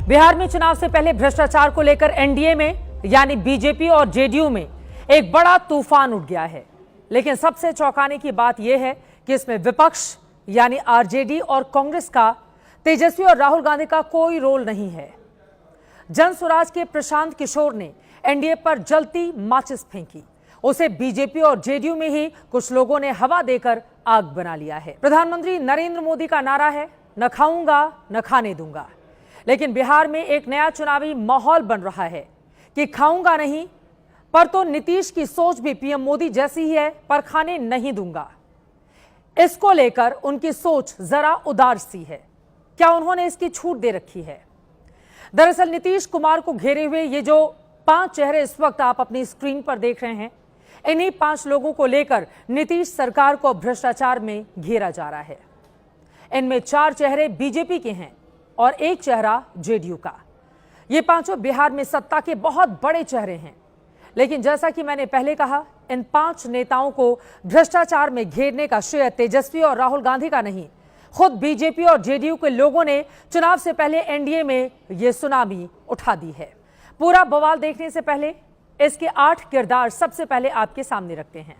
बिहार में चुनाव से पहले भ्रष्टाचार को लेकर एनडीए में यानी बीजेपी और जेडीयू में एक बड़ा तूफान उठ गया है। लेकिन सबसे चौंकाने की बात यह है कि इसमें विपक्ष यानी आरजेडी और कांग्रेस का, तेजस्वी और राहुल गांधी का कोई रोल नहीं है। जनसुराज के प्रशांत किशोर ने एनडीए पर जलती माचिस फेंकी। उसे बीजेपी और जेडीयू में ही कुछ लोगों ने हवा देकर आग बना लिया है। प्रधानमंत्री नरेंद्र मोदी का नारा है, न खाऊंगा न खाने दूंगा। लेकिन बिहार में एक नया चुनावी माहौल बन रहा है कि खाऊंगा नहीं, पर तो नीतीश की सोच भी पीएम मोदी जैसी ही है, पर खाने नहीं दूंगा। इसको लेकर उनकी सोच जरा उदार सी है। क्या उन्होंने इसकी छूट दे रखी है? दरअसल नीतीश कुमार को घेरे हुए ये जो 5 चेहरे इस वक्त आप अपनी स्क्रीन पर देख रहे हैं, इन्हीं 5 लोगों को लेकर नीतीश सरकार को भ्रष्टाचार में घेरा जा रहा है। इनमें 4 चेहरे बीजेपी के हैं और 1 चेहरा जेडीयू का। ये पांचों बिहार में सत्ता के बहुत बड़े चेहरे हैं। लेकिन जैसा कि मैंने पहले कहा, इन 5 नेताओं को भ्रष्टाचार में घेरने का श्रेय तेजस्वी और राहुल गांधी का नहीं, खुद बीजेपी और जेडीयू के लोगों ने चुनाव से पहले एनडीए में ये सुनामी उठा दी है। पूरा बवाल देखने से पहले इसके 8 किरदार सबसे पहले आपके सामने रखते हैं,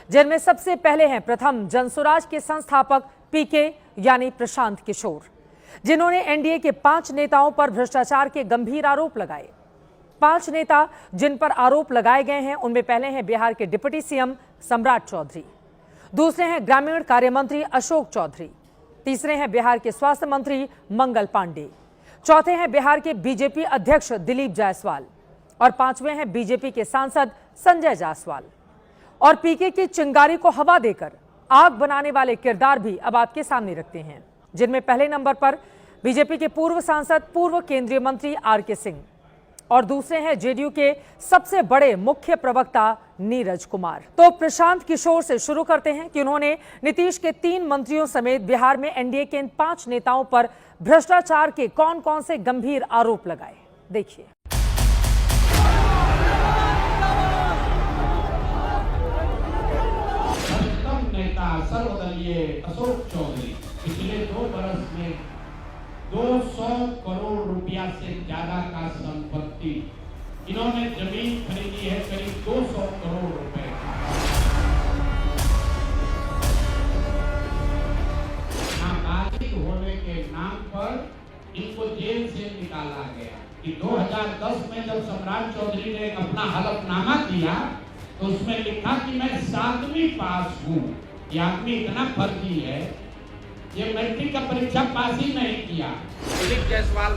जिनमें सबसे पहले हैं प्रथम जनसुराज के संस्थापक पीके यानी प्रशांत किशोर, जिन्होंने एनडीए के 5 नेताओं पर भ्रष्टाचार के गंभीर आरोप लगाए। 5 नेता जिन पर आरोप लगाए गए हैं, उनमें पहले हैं बिहार के डिप्टी सीएम सम्राट चौधरी, दूसरे हैं ग्रामीण कार्य मंत्री अशोक चौधरी, तीसरे हैं बिहार के स्वास्थ्य मंत्री मंगल पांडे, चौथे हैं बिहार के बीजेपी अध्यक्ष दिलीप जायसवाल और 5वें हैं बीजेपी के सांसद संजय जायसवाल। और पीके की चिंगारी को हवा देकर आग बनाने वाले किरदार भी अब आपके सामने रखते हैं, जिनमें पहले नंबर पर बीजेपी के पूर्व सांसद, पूर्व केंद्रीय मंत्री आरके सिंह और दूसरे हैं जेडीयू के सबसे बड़े मुख्य प्रवक्ता नीरज कुमार। तो प्रशांत किशोर से शुरू करते हैं कि उन्होंने नीतीश के 3 मंत्रियों समेत बिहार में एनडीए के इन 5 नेताओं पर भ्रष्टाचार के कौन-कौन से गंभीर आरोप लगाए। देखिए। नेता सर्वदलीय अशोक चौधरी पिछले 2 वर्ष में 200 करोड़ रुपया से ज्यादा का संपत्ति, इन्होंने जमीन खरीदी है करीब 200 करोड़ रुपए का। नाबालिग होने के नाम पर इनको जेल से निकाला गया। कि 2010 में जब सम्राट चौधरी ने अपना हलफनामा दिया तो उसमें लिखा कि मैं 7वीं पास हूँ। ये आदमी इतना फर्जी है, ये मैट्रिक का परीक्षा पास ही नहीं किया। दिलीप जायसवाल